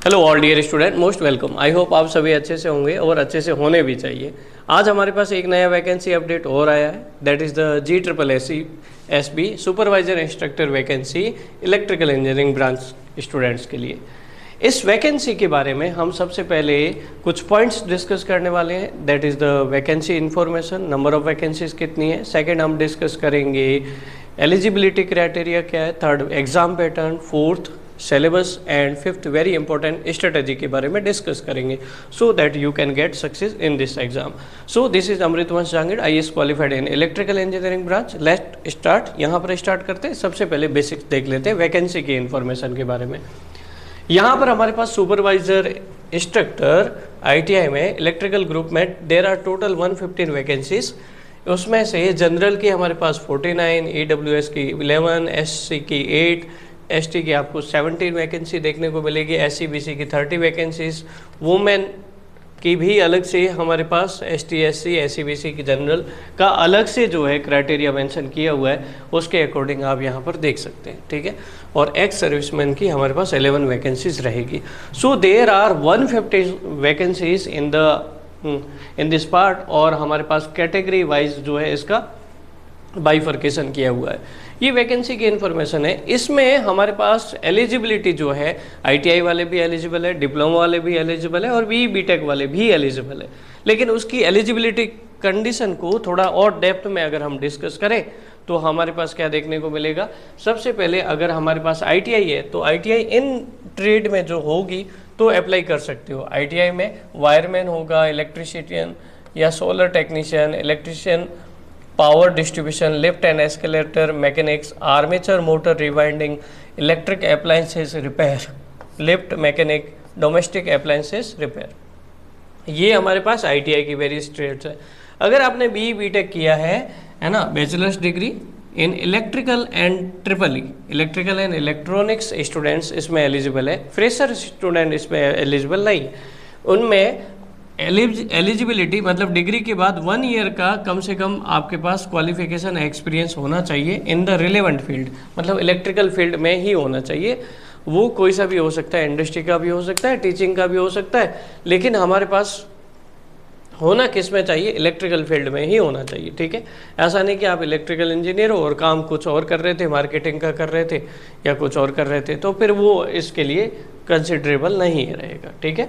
Hello all dear student, most welcome. I hope आप सभी अच्छे से होंगे और अच्छे से होने भी चाहिए। आज हमारे पास एक नया वैकेंसी अपडेट और आया है, that is the GSSB supervisor instructor vacancy electrical engineering branch students के लिए। इस वैकेंसी के बारे में हम सबसे पहले कुछ पॉइंट्स डिस्कस करने वाले हैं, that is the vacancy information, number of vacancies कितनी है। सेकेंड हम डिस्कस करेंगे एलिजिबिलिटी क्राइटेरिया क्या है, third exam pattern, fourth syllabus and fifth very important strategy के बारे में डिस्कस करेंगे so that you can get success in this exam. So this is Amritvansh Jangid, IAS qualified in electrical engineering branch. Let start. यहाँ पर start करते हैं। सबसे पहले बेसिक्स देख लेते हैं वैकेंसी की इन्फॉर्मेशन के बारे में। यहाँ पर हमारे पास सुपरवाइजर इंस्ट्रक्टर ITI में इलेक्ट्रिकल ग्रुप में देर आर टोटल 115 वैकेंसीज। उसमें से जनरल की हमारे पास 49, AWS की 11, SC की 8, ST की आपको 17 वैकेंसी देखने को मिलेगी, SC BC की 30 वैकेंसीज, वुमेन की भी अलग से हमारे पास ST SC SC BC की जनरल का अलग से जो है क्राइटेरिया मेंशन किया हुआ है, उसके अकॉर्डिंग आप यहाँ पर देख सकते हैं, ठीक है। और एक्स सर्विसमैन की हमारे पास 11 वैकेंसीज रहेगी। So there are 150 vacancies in this part, और हमारे पास कैटेगरी वाइज जो है इसका बाइफर्केशन किया हुआ है। ये वैकेंसी की इन्फॉर्मेशन है। इसमें हमारे पास एलिजिबिलिटी जो है ITI वाले भी एलिजिबल है, डिप्लोमा वाले भी एलिजिबल है और BTech वाले भी एलिजिबल है। लेकिन उसकी एलिजिबिलिटी कंडीशन को थोड़ा और डेप्थ में अगर हम डिस्कस करें तो हमारे पास क्या देखने को मिलेगा। सबसे पहले अगर हमारे पास ITI है तो ITI इन ट्रेड में जो होगी तो अप्लाई कर सकते हो। ITI में वायरमैन होगा, इलेक्ट्रिशियन या solar technician, electrician, power distribution, lift and escalator mechanics, armature motor rewinding, electric appliances repair, lift mechanic, domestic appliances repair. ये हमारे पास ITI की वेरियस ट्रेड्स है। अगर आपने BTech किया है ना, bachelors degree in electrical and triple electrical and electronics students इसमें एलिजिबल है। फ्रेशर स्टूडेंट इसमें एलिजिबल नहीं। उनमें एलिजिबिलिटी मतलब डिग्री के बाद 1 ईयर का कम से कम आपके पास क्वालिफिकेशन एक्सपीरियंस होना चाहिए इन द रिलेवेंट फील्ड, मतलब इलेक्ट्रिकल फील्ड में ही होना चाहिए। वो कोई सा भी हो सकता है, इंडस्ट्री का भी हो सकता है, टीचिंग का भी हो सकता है, लेकिन हमारे पास होना किस में चाहिए, इलेक्ट्रिकल फील्ड में ही होना चाहिए, ठीक है। ऐसा नहीं कि आप इलेक्ट्रिकल इंजीनियर हो और काम कुछ और कर रहे थे, मार्केटिंग का कर रहे थे या कुछ और कर रहे थे, तो फिर वो इसके लिए कंसिडरेबल नहीं रहेगा, ठीक है।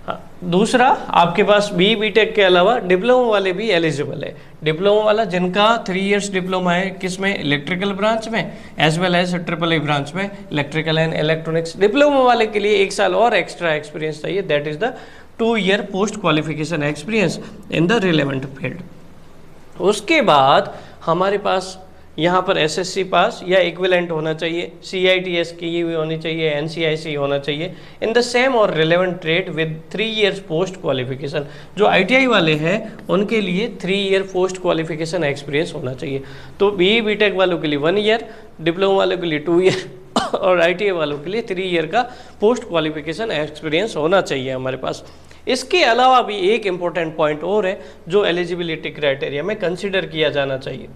हाँ, दूसरा आपके पास BTech के अलावा डिप्लोमा वाले भी एलिजिबल है। डिप्लोमा वाला जिनका 3 इयर्स डिप्लोमा है किसमें, इलेक्ट्रिकल ब्रांच में as well as AAA branch में इलेक्ट्रिकल एंड इलेक्ट्रॉनिक्स। डिप्लोमा वाले के लिए 1 साल और एक्स्ट्रा एक्सपीरियंस चाहिए, that is the 2 year post qualification experience in the relevant field. उसके बाद हमारे पास यहाँ पर SSC पास या इक्विवेलेंट होना चाहिए, CITS की भी होनी चाहिए, NCIC होना चाहिए इन द सेम और relevant trade with 3 years post qualification. जो ITI वाले हैं उनके लिए 3 ईयर पोस्ट क्वालिफिकेशन एक्सपीरियंस होना चाहिए। तो BTech वालों के लिए 1 ईयर, डिप्लोमा वालों के लिए 2 ईयर और ITI वालों के लिए 3 ईयर का पोस्ट क्वालिफिकेशन एक्सपीरियंस होना चाहिए हमारे पास। इसके अलावा भी एक इम्पॉर्टेंट पॉइंट और है जो एलिजिबिलिटी क्राइटेरिया में कंसिडर किया जाना चाहिए।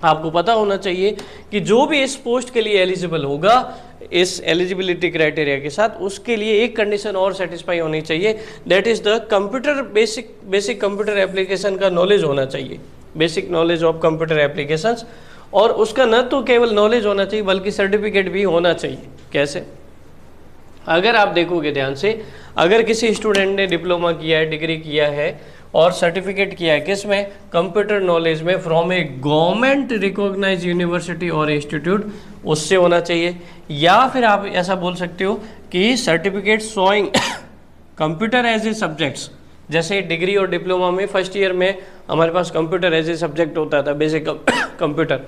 आपको पता होना चाहिए कि जो भी इस पोस्ट के लिए एलिजिबल होगा इस एलिजिबिलिटी क्राइटेरिया के साथ, उसके लिए एक कंडीशन और सेटिस्फाई होनी चाहिए, that is the computer basic computer application का नॉलेज होना चाहिए, basic knowledge of computer applications. और उसका न तो केवल नॉलेज होना चाहिए बल्कि सर्टिफिकेट भी होना चाहिए। कैसे? अगर आप देखोगे ध्यान से, अगर किसी स्टूडेंट ने डिप्लोमा किया है, डिग्री किया है और सर्टिफिकेट किया है किस में, कंप्यूटर नॉलेज में from a government recognise university और इंस्टीट्यूट, उससे होना चाहिए। या फिर आप ऐसा बोल सकते हो कि certificate showing computer as a subjects, जैसे डिग्री और डिप्लोमा में फर्स्ट ईयर में हमारे पास कंप्यूटर एज ए सब्जेक्ट होता था, बेसिक कंप्यूटर,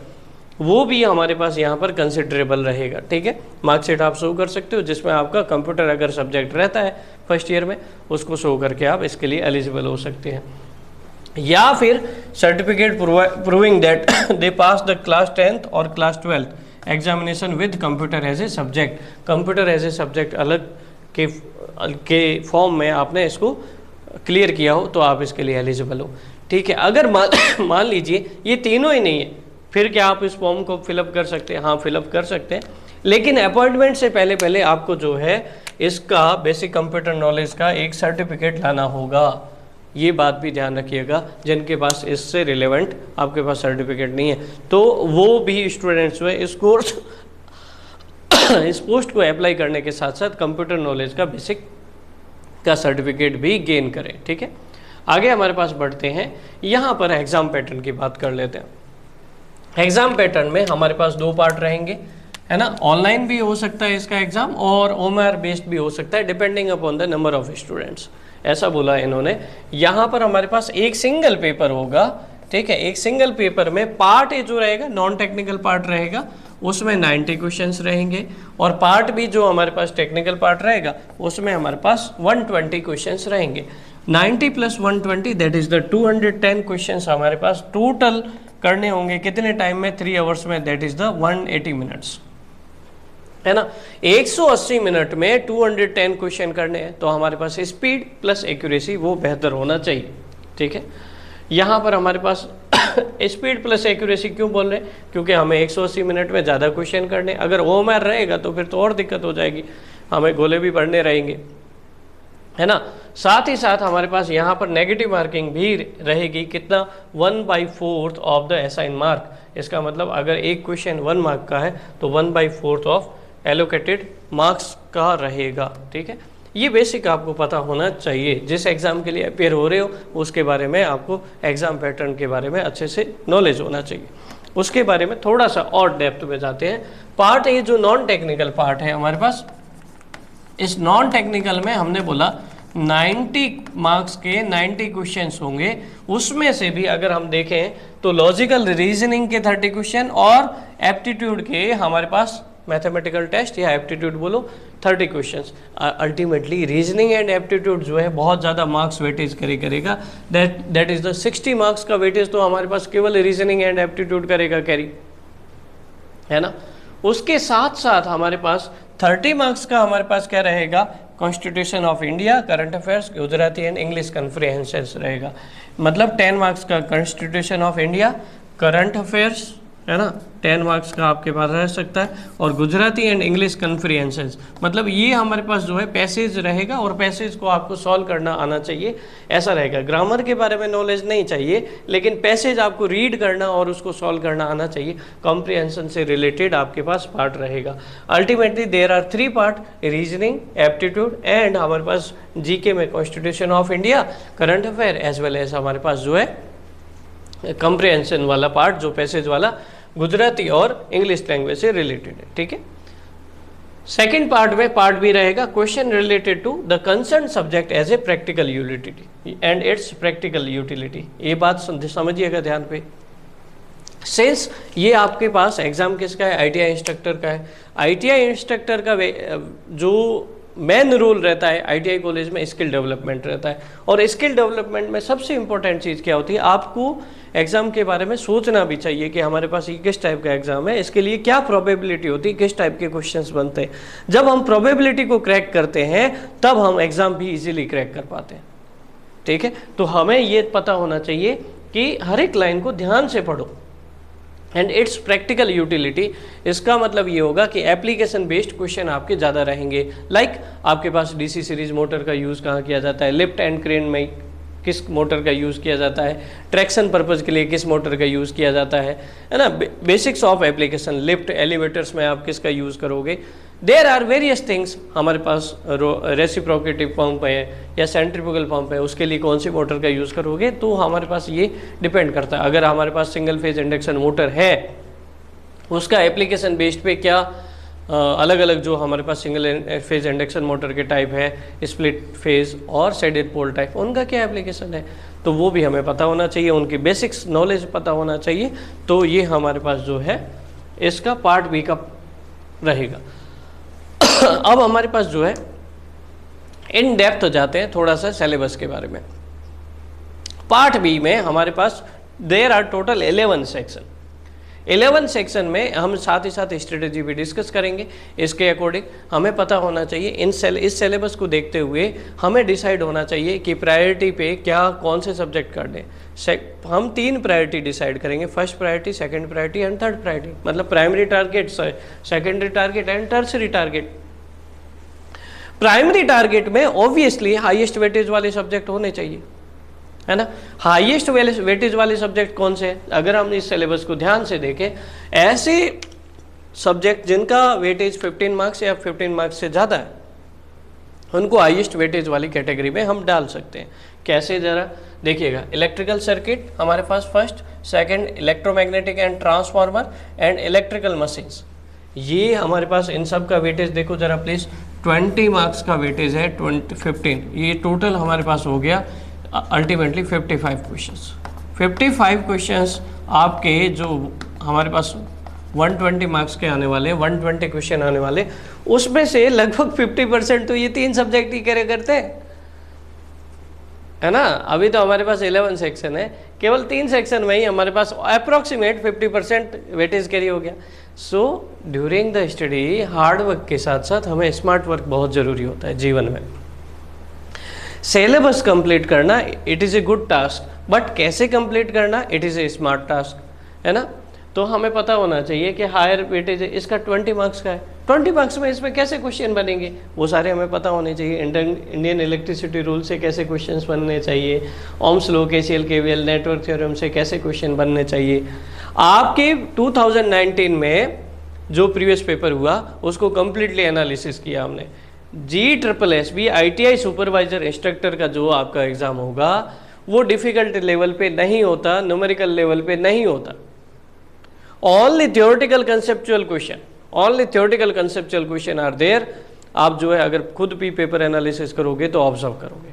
वो भी हमारे पास यहाँ पर कंसिडरेबल रहेगा, ठीक है। मार्कशीट आप शो कर सकते हो जिसमें आपका कंप्यूटर अगर सब्जेक्ट रहता है फर्स्ट ईयर में, उसको शो करके आप इसके लिए एलिजिबल हो सकते हैं। या फिर certificate proving that they pass the class 10th और class 12th examination with computer as a subject. Computer as a subject अलग के फॉर्म में आपने इसको क्लियर किया हो तो आप इसके लिए एलिजिबल हो, ठीक है। अगर मान लीजिए ये तीनों ही नहीं है, फिर क्या आप इस फॉर्म को फिलअप कर सकते हैं? हाँ, फिलअप कर सकते हैं, लेकिन अपॉइंटमेंट से पहले आपको जो है इसका बेसिक कंप्यूटर नॉलेज का एक सर्टिफिकेट लाना होगा। ये बात भी ध्यान रखिएगा, जिनके पास इससे रिलेवेंट आपके पास सर्टिफिकेट नहीं है तो वो भी स्टूडेंट्स जो है इस कोर्स इस पोस्ट को अप्लाई करने के साथ साथ कंप्यूटर नॉलेज का बेसिक का सर्टिफिकेट भी गेन करें। ठीक है, आगे हमारे पास बढ़ते हैं। यहाँ पर एग्ज़ाम पैटर्न की बात कर लेते हैं। एग्ज़ाम पैटर्न में हमारे पास 2 पार्ट रहेंगे, है ना। ऑनलाइन भी हो सकता है इसका एग्ज़ाम और OMR बेस्ड भी हो सकता है, depending upon the number of students, ऐसा बोला इन्होंने। यहाँ पर हमारे पास एक सिंगल पेपर होगा। ठीक है, एक सिंगल पेपर में पार्ट ए जो रहेगा नॉन टेक्निकल पार्ट रहेगा, उसमें 90 क्वेश्चंस रहेंगे, और पार्ट बी जो हमारे पास टेक्निकल पार्ट रहेगा उसमें हमारे पास 120 क्वेश्चंस रहेंगे। 90 + 120 दैट इज द 210 क्वेश्चंस हमारे पास टोटल करने होंगे। कितने टाइम में? 3 आवर्स में, दैट इज द 180 मिनट्स, है ना। 180 मिनट में 210 क्वेश्चन करने हैं तो हमारे पास स्पीड प्लस एक्यूरेसी वो बेहतर होना चाहिए। ठीक है, यहाँ पर हमारे पास स्पीड प्लस एक्यूरेसी क्यों बोल रहे हैं? क्योंकि हमें 180 मिनट में ज़्यादा क्वेश्चन करने। अगर OMR रहेगा तो फिर तो और दिक्कत हो जाएगी, हमें गोले भी पढ़ने रहेंगे, है ना। साथ ही साथ हमारे पास यहाँ पर नेगेटिव मार्किंग भी रहेगी। कितना? 1/4 ऑफ द असाइन मार्क। इसका मतलब अगर एक क्वेश्चन 1 मार्क का है तो 1/4 ऑफ एलोकेटेड मार्क्स का रहेगा। ठीक है, ये बेसिक आपको पता होना चाहिए। जिस एग्ज़ाम के लिए अपेयर हो रहे हो उसके बारे में आपको एग्ज़ाम पैटर्न के बारे में अच्छे से नॉलेज होना चाहिए। उसके बारे में थोड़ा सा और डेप्थ में जाते हैं। पार्ट ए जो नॉन टेक्निकल पार्ट है हमारे पास, इस नॉन टेक्निकल में हमने बोला 90 मार्क्स के 90 क्वेश्चंस होंगे। उसमें से भी अगर हम देखें तो लॉजिकल रीजनिंग के 30 क्वेश्चन और एप्टीट्यूड के हमारे पास मैथमेटिकल टेस्ट या एप्टीट्यूड बोलो 30 questions. Ultimately reasoning and aptitude जो है बहुत ज़्यादा मार्क्स वेटेज करेगा। दैट इज द 60 मार्क्स का वेटेज तो हमारे पास केवल रीजनिंग एंड एप्टीट्यूड करेगा कैरी, है ना। उसके साथ साथ हमारे पास 30 मार्क्स का हमारे पास क्या रहेगा? Constitution of India, current affairs, Gujarati and English comprehension रहेगा। मतलब 10 मार्क्स का constitution of India, current affairs, है ना, 10 मार्क्स का आपके पास रह सकता है, और गुजराती एंड इंग्लिश कॉन्फ्रिहेंशन। मतलब ये हमारे पास जो है पैसेज रहेगा और पैसेज को आपको सॉल्व करना आना चाहिए, ऐसा रहेगा। ग्रामर के बारे में नॉलेज नहीं चाहिए, लेकिन पैसेज आपको रीड करना और उसको सॉल्व करना आना चाहिए। कॉम्प्रिहेंशन से रिलेटेड आपके पास पार्ट रहेगा। Ultimately there are 3 part, reasoning, aptitude and हमारे पास जीके में constitution of India, current affair, as well as हमारे पास जो है कॉम्प्रिहेंशन वाला पार्ट जो पैसेज वाला गुजराती और इंग्लिश लैंग्वेज से रिलेटेड है। ठीक है, सेकंड पार्ट में पार्ट भी रहेगा question related to the concern subject as a practical utility and its practical utility. ये बात समझिएगा ध्यान पे। सिंस ये आपके पास एग्जाम किसका है? ITI इंस्ट्रक्टर का है। ITI इंस्ट्रक्टर का जो मेन रोल रहता है ITI कॉलेज में स्किल डेवलपमेंट रहता है, और स्किल डेवलपमेंट में सबसे इंपॉर्टेंट चीज़ क्या होती है? आपको एग्ज़ाम के बारे में सोचना भी चाहिए कि हमारे पास ये किस टाइप का एग्ज़ाम है, इसके लिए क्या प्रोबेबिलिटी होती है, किस टाइप के क्वेश्चंस बनते हैं। जब हम प्रोबेबिलिटी को क्रैक करते हैं तब हम एग्ज़ाम भी इजीली क्रैक कर पाते हैं। ठीक है, तो हमें ये पता होना चाहिए कि हर एक लाइन को ध्यान से पढ़ो एंड इट्स प्रैक्टिकल यूटिलिटी। इसका मतलब ये होगा कि एप्लीकेशन बेस्ड क्वेश्चन आपके ज़्यादा रहेंगे। लाइक आपके पास DC सीरीज मोटर का यूज़ कहाँ किया जाता है, लिफ्ट एंड क्रेन में किस मोटर का यूज़ किया जाता है, ट्रैक्शन पर्पज़ के लिए किस मोटर का यूज़ किया जाता है ना। Basics of application, lift, elevators में आप किसका यूज़ करोगे। There are various things. हमारे पास रेसिप्रोकेटिव पंप है या सेंट्रीफ्यूगल पंप है, उसके लिए कौन सी मोटर का यूज़ करोगे, तो हमारे पास ये डिपेंड करता है। अगर हमारे पास सिंगल फेज इंडक्शन मोटर है, उसका एप्लीकेशन बेस्ड पे क्या अलग अलग जो हमारे पास सिंगल फेज इंडक्शन मोटर के टाइप है, स्प्लिट फेज और शेडेड पोल टाइप, उनका क्या एप्लीकेशन है, तो वो भी हमें पता होना चाहिए, उनकी बेसिक्स नॉलेज पता होना चाहिए। तो ये हमारे पास जो है इसका पार्ट बी का रहेगा। अब हमारे पास जो है इन डेप्थ जाते हैं थोड़ा सा सिलेबस के बारे में। पार्ट बी में हमारे पास there are total 11 section. 11 section में हम साथ ही साथ स्ट्रेटेजी भी डिस्कस करेंगे। इसके अकॉर्डिंग हमें पता होना चाहिए इस सिलेबस को देखते हुए हमें डिसाइड होना चाहिए कि प्रायोरिटी पे क्या कौन से सब्जेक्ट करने। हम 3 प्रायोरिटी डिसाइड करेंगे, first priority, second priority and third priority. मतलब primary target, secondary target and tertiary target. Primary target में ऑब्वियसली हाईएस्ट वेटेज वाले सब्जेक्ट होने चाहिए, है ना। हाईएस्ट वेटेज वाले सब्जेक्ट कौन से हैं? अगर हम इस सिलेबस को ध्यान से देखें, ऐसे सब्जेक्ट जिनका वेटेज 15 मार्क्स या 15 मार्क्स से ज़्यादा है, उनको हाईएस्ट वेटेज वाली कैटेगरी में हम डाल सकते हैं। कैसे, ज़रा देखिएगा। इलेक्ट्रिकल सर्किट हमारे पास first, second electromagnetic and transformer and electrical machines, ये हमारे पास इन सब का वेटेज देखो ज़रा प्लीज़। 20 मार्क्स का वेटेज है, 15, ये टोटल हमारे पास हो गया अल्टीमेटली 55 क्वेश्चंस। 55 क्वेश्चंस आपके जो हमारे पास 120 मार्क्स के आने वाले, 120 क्वेश्चन आने वाले, उसमें से लगभग 50% तो ये 3 सब्जेक्ट ही करे करते हैं, है ना। अभी तो हमारे पास 11 सेक्शन है, केवल 3 सेक्शन में ही हमारे पास अप्रॉक्सीमेट 50% वेटेज कैरी हो गया। So during the study hard work के साथ साथ हमें स्मार्ट वर्क बहुत ज़रूरी होता है जीवन में। सिलेबस कंप्लीट करना it is a good task, but कैसे कंप्लीट करना it is a smart task, है ना। तो हमें पता होना चाहिए कि हायर वेटेज है, इसका 20 मार्क्स का है, 20 मार्क्स में इसमें कैसे क्वेश्चन बनेंगे वो सारे हमें पता होने चाहिए। इंडियन इलेक्ट्रिसिटी रूल से कैसे क्वेश्चंस बनने चाहिए, Ohm's law, KCL KVL, network theorem से कैसे क्वेश्चन बनने चाहिए। आपके 2019 में जो प्रीवियस पेपर हुआ उसको कम्प्लीटली एनालिसिस किया हमने। GSSB ITI सुपरवाइजर इंस्ट्रक्टर का जो आपका एग्ज़ाम होगा वो डिफ़िकल्ट लेवल पे नहीं होता, न्यूमेरिकल लेवल पे नहीं होता। Only theoretical conceptual question, only theoretical conceptual question are there. आप जो है अगर खुद भी पेपर एनालिसिस करोगे तो ऑब्जर्व करोगे।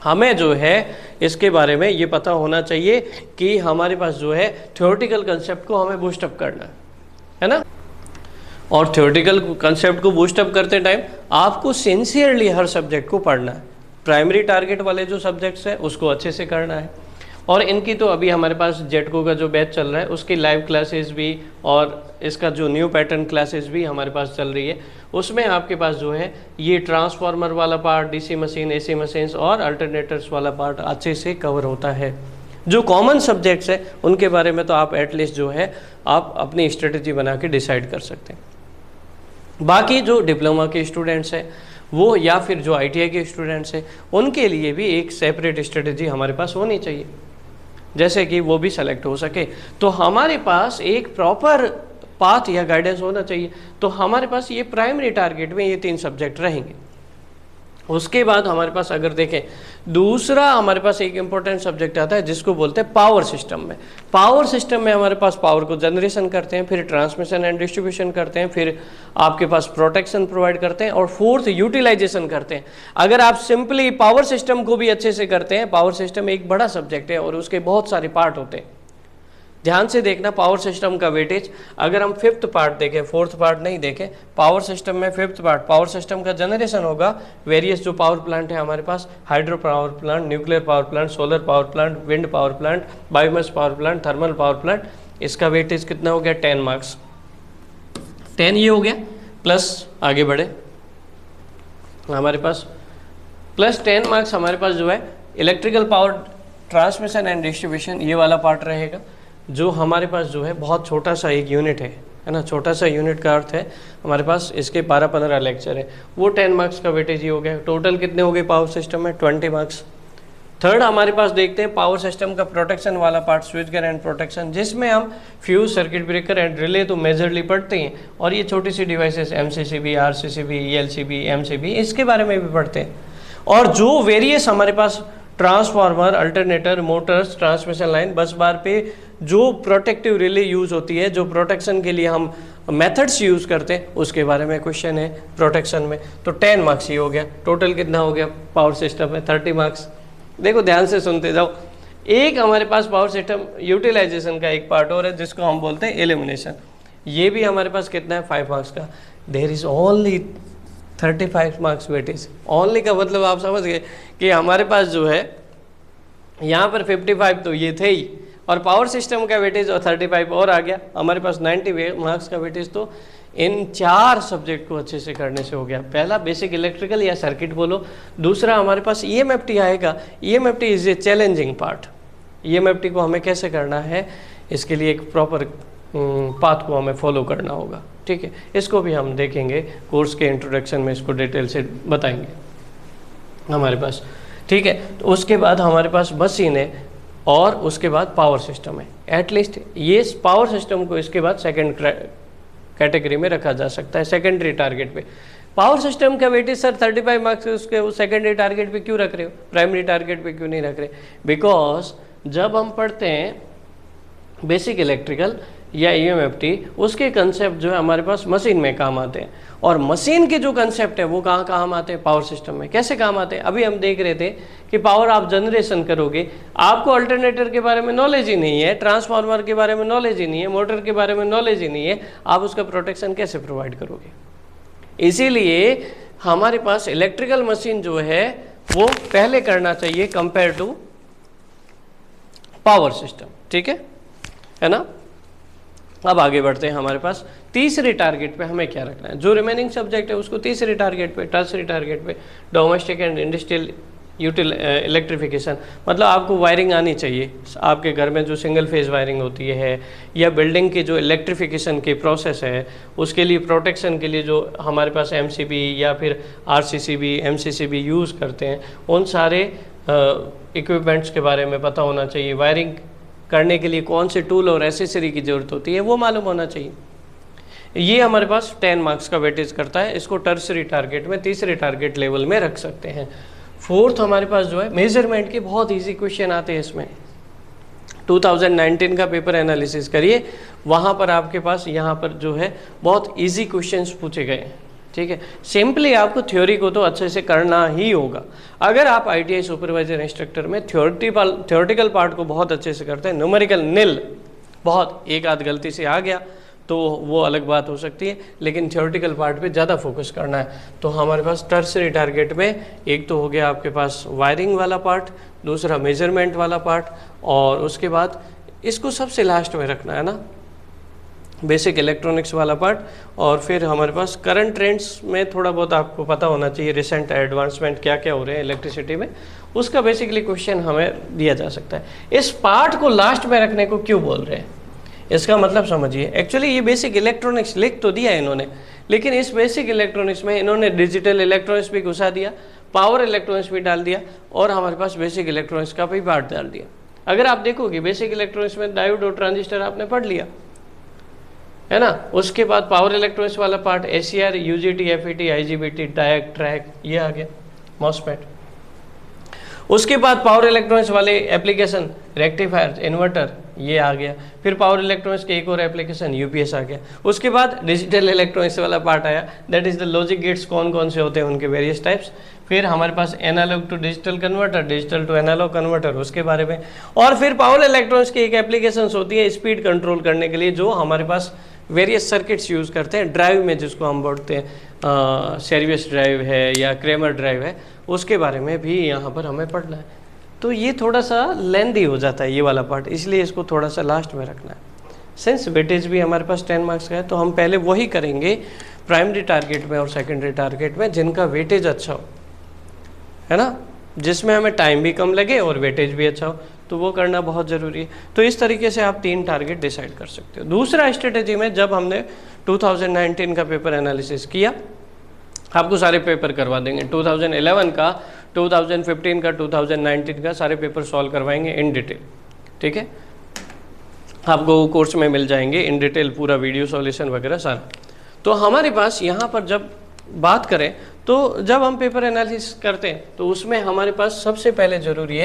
हमें जो है इसके बारे में ये पता होना चाहिए कि हमारे पास जो है थियोरेटिकल कंसेप्ट को हमें बूस्टअप करना है ना। और थियोरेटिकल कंसेप्ट को बूस्टअप करते टाइम आपको सिंसियरली हर सब्जेक्ट को पढ़ना है। प्राइमरी टारगेट वाले जो सब्जेक्ट्स हैं उसको अच्छे से करना है। और इनकी तो अभी हमारे पास जेटको का जो बैच चल रहा है उसकी लाइव क्लासेस भी और इसका जो न्यू पैटर्न क्लासेस भी हमारे पास चल रही है। उसमें आपके पास जो है ये ट्रांसफार्मर वाला part, DC machine, AC machines और अल्टरनेटर्स वाला पार्ट अच्छे से कवर होता है। जो कॉमन सब्जेक्ट्स हैं उनके बारे में तो आप एटलीस्ट जो है आप अपनी स्ट्रेटजी बना के डिसाइड कर सकते हैं। बाकी जो डिप्लोमा के स्टूडेंट्स हैं वो या फिर जो ITI के स्टूडेंट्स हैं उनके लिए भी एक सेपरेट स्ट्रेटजी हमारे पास होनी चाहिए, जैसे कि वो भी सेलेक्ट हो सके। तो हमारे पास एक प्रॉपर पाथ या गाइडेंस होना चाहिए। तो हमारे पास ये प्राइमरी टारगेट में ये 3 सब्जेक्ट रहेंगे। उसके बाद हमारे पास अगर देखें दूसरा हमारे पास एक इम्पोर्टेंट सब्जेक्ट आता है जिसको बोलते हैं पावर सिस्टम में। पावर सिस्टम में हमारे पास पावर को जनरेशन करते हैं, फिर ट्रांसमिशन एंड डिस्ट्रीब्यूशन करते हैं, फिर आपके पास प्रोटेक्शन प्रोवाइड करते हैं और फोर्थ यूटिलाइजेशन करते हैं। अगर आप सिंपली पावर सिस्टम को भी अच्छे से करते हैं, पावर सिस्टम एक बड़ा सब्जेक्ट है और उसके बहुत सारे पार्ट होते हैं। ध्यान से देखना पावर सिस्टम का वेटेज, अगर हम 5th पार्ट देखें, 4th पार्ट नहीं देखें, पावर सिस्टम में 5th पार्ट पावर सिस्टम का जनरेशन होगा। वेरियस जो पावर प्लांट है हमारे पास, hydro power plant, nuclear power plant, solar power plant, wind power plant, biomass power plant, thermal power plant, इसका वेटेज कितना हो गया 10 मार्क्स। 10 ये हो गया, प्लस आगे बढ़े हमारे पास प्लस 10 मार्क्स हमारे पास जो है electrical power transmission and distribution, ये वाला पार्ट रहेगा जो हमारे पास जो है बहुत छोटा सा एक यूनिट है ना। छोटा सा यूनिट का अर्थ है हमारे पास इसके 12-15 लेक्चर है, वो 10 मार्क्स का वेटेज ही हो गया। टोटल कितने हो गए पावर सिस्टम में 20 मार्क्स। थर्ड हमारे पास देखते हैं पावर सिस्टम का प्रोटेक्शन वाला part, switch gear and protection, जिसमें हम fuse, circuit breaker and relay तो मेजरली पढ़ते हैं और ये छोटी सी devices MCCB, RCCB, ELCB, MCB इसके बारे में भी पढ़ते हैं। और जो वेरियस हमारे पास transformer, alternator, motors, transmission line, bus bar पे जो प्रोटेक्टिव रिले यूज़ होती है, जो प्रोटेक्शन के लिए हम मेथड्स यूज़ करते हैं, उसके बारे में क्वेश्चन है प्रोटेक्शन में। तो 10 मार्क्स ही हो गया। टोटल कितना हो गया पावर सिस्टम में 30 मार्क्स। देखो ध्यान से सुनते जाओ। एक हमारे पास पावर सिस्टम यूटिलाइजेशन का एक पार्ट और है जिसको हम बोलते हैं एलिमिनेशन, ये भी हमारे पास कितना है 5 मार्क्स का। There is only 35 marks weightage. Only का मतलब आप समझ गए कि हमारे पास जो है यहाँ पर 55 तो ये थे ही और पावर सिस्टम का वेटेज और 35 और आ गया, हमारे पास 90 मार्क्स का वेटेज। तो इन 4 सब्जेक्ट को अच्छे से करने से हो गया। पहला बेसिक इलेक्ट्रिकल या सर्किट बोलो, दूसरा हमारे पास EMFT आएगा। EMFT is a challenging part. EMFT को हमें कैसे करना है इसके लिए एक प्रॉपर पाथ को हमें फॉलो करना होगा। ठीक है, इसको भी हम देखेंगे कोर्स के इंट्रोडक्शन में, इसको डिटेल से बताएंगे हमारे पास। ठीक है, तो उसके बाद हमारे पास मशीन है और उसके बाद पावर सिस्टम है। एटलीस्ट ये पावर सिस्टम को इसके बाद सेकंड कैटेगरी में रखा जा सकता है, सेकेंडरी टारगेट पे। पावर सिस्टम का वेटेज सर 35 मार्क्स उसके उस सेकेंडरी टारगेट पे क्यों रख रहे हो, प्राइमरी टारगेट पे क्यों नहीं रख रहे? बिकॉज जब हम पढ़ते हैं बेसिक इलेक्ट्रिकल या EMFT, उसके कंसेप्ट जो है हमारे पास मशीन में काम आते हैं, और मशीन के जो कंसेप्ट है वो कहाँ काम आते हैं? पावर सिस्टम में। कैसे काम आते हैं? अभी हम देख रहे थे कि पावर आप जनरेशन करोगे, आपको अल्टरनेटर के बारे में नॉलेज ही नहीं है, ट्रांसफार्मर के बारे में नॉलेज ही नहीं है, मोटर के बारे में नॉलेज ही नहीं है, आप उसका प्रोटेक्शन कैसे प्रोवाइड करोगे? इसीलिए हमारे पास इलेक्ट्रिकल मशीन जो है वो पहले करना चाहिए कंपेयर टू पावर सिस्टम। ठीक है ना? अब आगे बढ़ते हैं। हमारे पास तीसरे टारगेट पे हमें क्या रखना है? जो रिमेनिंग सब्जेक्ट है उसको तीसरे टारगेट पे, टर्सरी टारगेट पे, डोमेस्टिक एंड इंडस्ट्रियल इलेक्ट्रिफिकेशन, मतलब आपको वायरिंग आनी चाहिए। आपके घर में जो सिंगल फेज वायरिंग होती है या बिल्डिंग की जो इलेक्ट्रिफिकेशन की प्रोसेस है, उसके लिए प्रोटेक्शन के लिए जो हमारे पास MCB या फिर RCCB, MCCB यूज़ करते हैं, उन सारे इक्विपमेंट्स के बारे में पता होना चाहिए। वायरिंग करने के लिए कौन से टूल और एसेसरी की ज़रूरत होती है वो मालूम होना चाहिए। ये हमारे पास 10 मार्क्स का वेटेज करता है। इसको टर्सरी टारगेट में, तीसरे टारगेट लेवल में रख सकते हैं। फोर्थ हमारे पास जो है मेजरमेंट के बहुत इजी क्वेश्चन आते हैं इसमें। 2019 का पेपर एनालिसिस करिए, वहाँ पर आपके पास यहाँ पर जो है बहुत इजी क्वेश्चंस पूछे गए हैं। ठीक है, सिंपली आपको थ्योरी को तो अच्छे से करना ही होगा। अगर आप ITI सुपरवाइजर इंस्ट्रक्टर में थ्योरेटिकल पार्ट को बहुत अच्छे से करते हैं, न्यूमेरिकल निल, बहुत एक आध गलती से आ गया तो वो अलग बात हो सकती है, लेकिन थ्योरेटिकल पार्ट पे ज़्यादा फोकस करना है। तो हमारे पास टर्सरी टारगेट में एक तो हो गया आपके पास वायरिंग वाला पार्ट, दूसरा मेजरमेंट वाला पार्ट, और उसके बाद इसको सबसे लास्ट में रखना है ना, बेसिक इलेक्ट्रॉनिक्स वाला पार्ट। और फिर हमारे पास करंट ट्रेंड्स में थोड़ा बहुत आपको पता होना चाहिए, रिसेंट एडवांसमेंट क्या क्या हो रहे हैं इलेक्ट्रिसिटी में, उसका बेसिकली क्वेश्चन हमें दिया जा सकता है। इस पार्ट को लास्ट में रखने को क्यों बोल रहे हैं, इसका मतलब समझिए। एक्चुअली ये बेसिक इलेक्ट्रॉनिक्स लिख तो दिया है इन्होंने, लेकिन इस बेसिक इलेक्ट्रॉनिक्स में इन्होंने डिजिटल इलेक्ट्रॉनिक्स भी घुसा दिया, पावर इलेक्ट्रॉनिक्स भी डाल दिया, और हमारे पास बेसिक इलेक्ट्रॉनिक्स का भी पार्ट डाल दिया। अगर आप देखोगे बेसिक इलेक्ट्रॉनिक्स में डायोड और ट्रांजिस्टर आपने पढ़ लिया है ना, उसके बाद पावर इलेक्ट्रॉनिक्स वाला part ACR, UJT, FET, IGBT, डायक, track, ये आ गया, मॉसफेट। उसके बाद पावर इलेक्ट्रॉनिक्स वाले एप्लीकेशन, रेक्टिफायर, इन्वर्टर, ये आ गया। फिर पावर इलेक्ट्रॉनिक्स के एक और एप्लीकेशन UPS आ गया। उसके बाद डिजिटल इलेक्ट्रॉनिक्स वाला पार्ट आया, that is the logic gates, कौन कौन से होते हैं, उनके वेरियस टाइप्स। फिर हमारे पास analog to digital converter, digital to analog converter, उसके बारे में। और फिर पावर इलेक्ट्रॉनिक्स की एक एप्लीकेशन होती है स्पीड कंट्रोल करने के लिए, जो हमारे पास वेरियस सर्किट्स यूज़ करते हैं ड्राइव में, जिसको हम बोलते हैं सेरियस ड्राइव है या क्रेमर ड्राइव है, उसके बारे में भी यहाँ पर हमें पढ़ना है। तो ये थोड़ा सा लेंदी हो जाता है ये वाला पार्ट, इसलिए इसको थोड़ा सा लास्ट में रखना है। सिंस वेटेज भी हमारे पास 10 मार्क्स का है, तो हम पहले वही करेंगे प्राइमरी टारगेट में और सेकेंडरी टारगेट में जिनका वेटेज अच्छा हो, है ना, जिसमें हमें टाइम भी कम लगे और वेटेज भी अच्छा हो, तो वो करना बहुत ज़रूरी है। तो इस तरीके से आप 3 टारगेट डिसाइड कर सकते हो। दूसरा स्ट्रेटेजी में, जब हमने 2019 का पेपर एनालिसिस किया, आपको सारे पेपर करवा देंगे, 2011 का, 2015 का, 2019 का सारे पेपर सॉल्व करवाएंगे इन डिटेल। ठीक है, आपको कोर्स में मिल जाएंगे इन डिटेल, पूरा वीडियो सॉल्यूशन वगैरह सारा। तो हमारे पास यहाँ पर जब बात करें, तो जब हम पेपर एनालिसिस करते हैं तो उसमें हमारे पास सबसे पहले ज़रूरी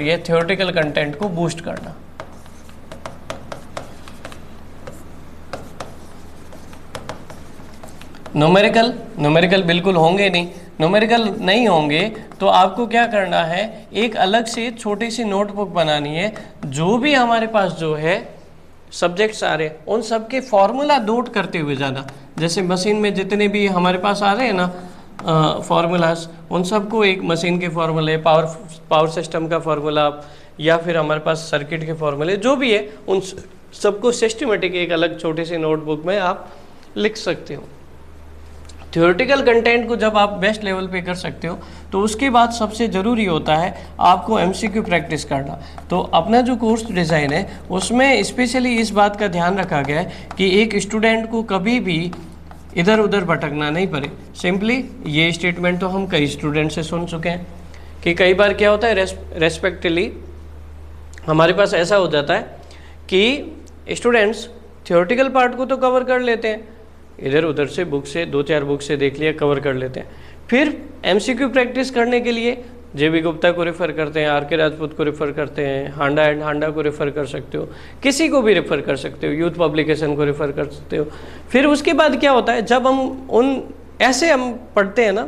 है थ्योरेटिकल कंटेंट को बूस्ट करना। न्यूमेरिकल बिल्कुल होंगे नहीं, न्यूमेरिकल नहीं होंगे तो आपको क्या करना है, एक अलग से छोटी सी नोटबुक बनानी है, जो भी हमारे पास जो है सब्जेक्ट्स आ रहे हैं उन सब के फॉर्मूला नोट करते हुए जाना। जैसे मशीन में जितने भी हमारे पास आ रहे हैं ना फार्मूलाज, उन सबको एक मशीन के फार्मूले, पावर सिस्टम का फार्मूला, या फिर हमारे पास सर्किट के फार्मूले, जो भी है उन सबको सिस्टमेटिक एक अलग छोटी सी नोटबुक में आप लिख सकते हो। थ्योरेटिकल कंटेंट को जब आप बेस्ट लेवल पे कर सकते हो तो उसके बाद सबसे ज़रूरी होता है आपको एमसीक्यू प्रैक्टिस करना। तो अपना जो कोर्स डिज़ाइन है उसमें स्पेशली इस बात का ध्यान रखा गया है कि एक स्टूडेंट को कभी भी इधर उधर भटकना नहीं पड़े। सिंपली ये स्टेटमेंट तो हम कई स्टूडेंट से सुन चुके हैं कि कई बार क्या होता है, रेस्पेक्टिवली हमारे पास ऐसा हो जाता है कि स्टूडेंट्स थ्योरेटिकल पार्ट को तो कवर कर लेते हैं, इधर उधर से बुक से 2-4 बुक से देख लिया, कवर कर लेते हैं, फिर एमसीक्यू प्रैक्टिस करने के लिए जेबी गुप्ता को रेफ़र करते हैं, आर के राजपूत को रेफ़र करते हैं, हांडा एंड हांडा को रेफ़र कर सकते हो, किसी को भी रेफ़र कर सकते हो, यूथ पब्लिकेशन को रेफ़र कर सकते हो। फिर उसके बाद क्या होता है, जब हम ऐसे हम पढ़ते हैं ना,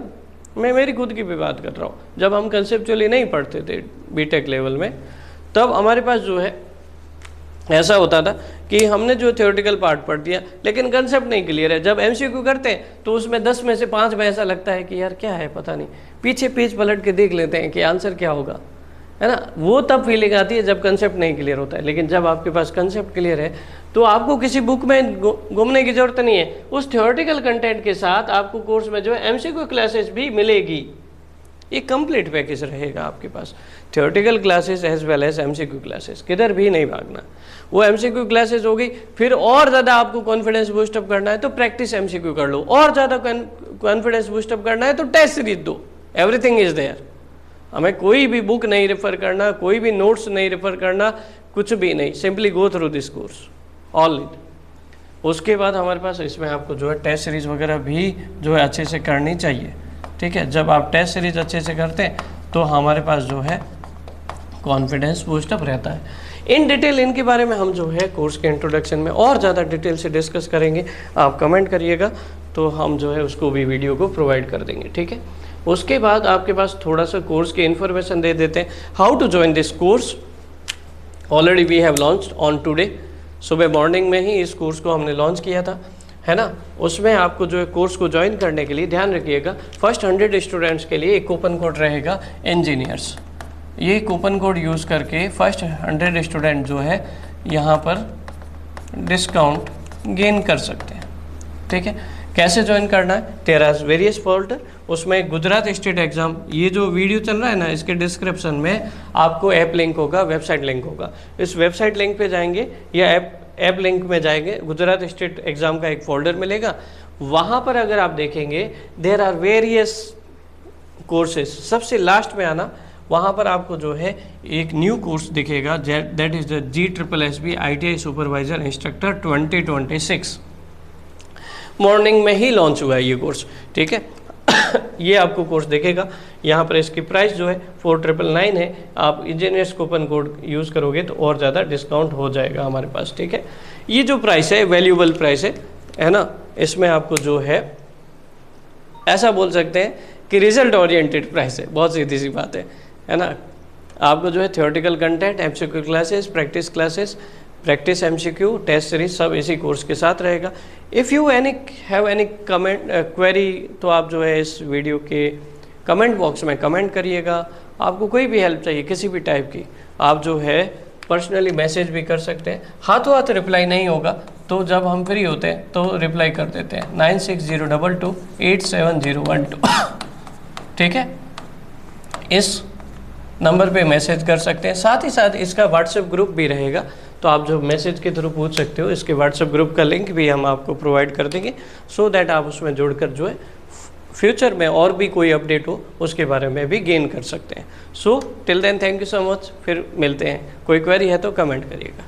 मैं मेरी खुद की भी बात कर रहा हूँ, जब हम कंसेप्चुअली नहीं पढ़ते थे बीटेक लेवल में, तब हमारे पास जो है ऐसा होता था कि हमने जो थ्योरेटिकल पार्ट पढ़ दिया लेकिन कंसेप्ट नहीं क्लियर है। जब एमसीक्यू करते हैं तो उसमें 10 में से 5 में ऐसा लगता है कि यार क्या है पता नहीं, पीछे पेज पलट के देख लेते हैं कि आंसर क्या होगा, है ना। वो तब फीलिंग आती है जब कंसेप्ट नहीं क्लियर होता है। लेकिन जब आपके पास कंसेप्ट क्लियर है तो आपको किसी बुक में घूमने की ज़रूरत नहीं है, उस थ्योरेटिकल कंटेंट के साथ आपको कोर्स में जो है एमसीक्यू क्लासेस भी मिलेगी। ये कंप्लीट पैकेज रहेगा आपके पास, theoretical classes as well as MCQ classes, किधर भी नहीं भागना। वो एमसीक्यू क्लासेस होगी, फिर और ज़्यादा आपको कॉन्फिडेंस बूस्टअप करना है तो प्रैक्टिस एमसीक्यू कर लो, और ज़्यादा कॉन्फिडेंस बूस्टअप करना है तो टेस्ट सीरीज दो, एवरीथिंग इज देयर। हमें कोई भी बुक नहीं रेफर करना, कोई भी नोट्स नहीं रेफर करना, कुछ भी नहीं, simply go through this course all it. उसके बाद हमारे पास इसमें आपको जो है टेस्ट सीरीज वगैरह भी जो है अच्छे से करनी चाहिए, ठीक है। जब आप टेस्ट सीरीज अच्छे से करते हैं तो हमारे पास जो है कॉन्फिडेंस बूस्टअप रहता है। इन डिटेल इनके बारे में हम जो है कोर्स के इंट्रोडक्शन में और ज़्यादा डिटेल से डिस्कस करेंगे। आप कमेंट करिएगा तो हम जो है उसको भी वीडियो को प्रोवाइड कर देंगे, ठीक है। उसके बाद आपके पास थोड़ा सा कोर्स की इन्फॉर्मेशन दे देते हैं। How to join this course, already we have launched on today. सुबह मॉर्निंग में ही इस कोर्स को हमने लॉन्च किया था, है ना। उसमें आपको जो है कोर्स को ज्वाइन करने के लिए ध्यान रखिएगा, फर्स्ट 100 स्टूडेंट्स के लिए एक कूपन कोड रहेगा इंजीनियर्स। ये कूपन कोड यूज़ करके फर्स्ट 100 स्टूडेंट जो है यहाँ पर डिस्काउंट गेन कर सकते हैं, ठीक है। कैसे ज्वाइन करना है, देयर आर वेरियस पोर्टल, उसमें गुजरात स्टेट एग्ज़ाम, ये जो वीडियो चल रहा है ना, इसके डिस्क्रिप्शन में आपको ऐप लिंक होगा, वेबसाइट लिंक होगा। इस वेबसाइट लिंक पे जाएंगे या ऐप लिंक में जाएंगे, गुजरात स्टेट एग्ज़ाम का एक फोल्डर मिलेगा, वहाँ पर अगर आप देखेंगे देयर आर वेरियस कोर्सेज, सबसे लास्ट में आना, वहाँ पर आपको जो है एक न्यू कोर्स दिखेगा, that is the GSSB ITI supervisor instructor 2026। Morning में ही लॉन्च हुआ है ये कोर्स, ठीक है। ये आपको कोर्स दिखेगा, यहाँ पर इसकी प्राइस जो है 4999 है। आप इंजीनियर्स कूपन कोड यूज़ करोगे तो और ज़्यादा डिस्काउंट हो जाएगा हमारे पास, ठीक है। ये जो प्राइस है वैल्यूएबल प्राइस है ना। इसमें आपको जो है ऐसा बोल सकते हैं कि रिजल्ट ओरिएंटेड प्राइस है, बहुत सीधी सी बात है ना। आपको जो है theoretical content, MCQ classes, practice classes, practice MCQ, test series सब इसी कोर्स के साथ रहेगा। If you have any comment query तो आप जो है इस वीडियो के कमेंट बॉक्स में कमेंट करिएगा। आपको कोई भी हेल्प चाहिए किसी भी टाइप की, आप जो है पर्सनली मैसेज भी कर सकते हैं। हाथों हाथ रिप्लाई नहीं होगा तो जब हम फ्री होते हैं तो रिप्लाई कर देते हैं 9602287012 ठीक है। इस नंबर पे मैसेज कर सकते हैं। साथ ही साथ इसका व्हाट्सएप ग्रुप भी रहेगा, तो आप जो मैसेज के थ्रू पूछ सकते हो। इसके व्हाट्सएप ग्रुप का लिंक भी हम आपको प्रोवाइड कर देंगे, सो दैट आप उसमें जुड़कर जो है फ्यूचर में और भी कोई अपडेट हो उसके बारे में भी गेन कर सकते हैं। So till then thank you so much, फिर मिलते हैं। कोई क्वेरी है तो कमेंट करिएगा।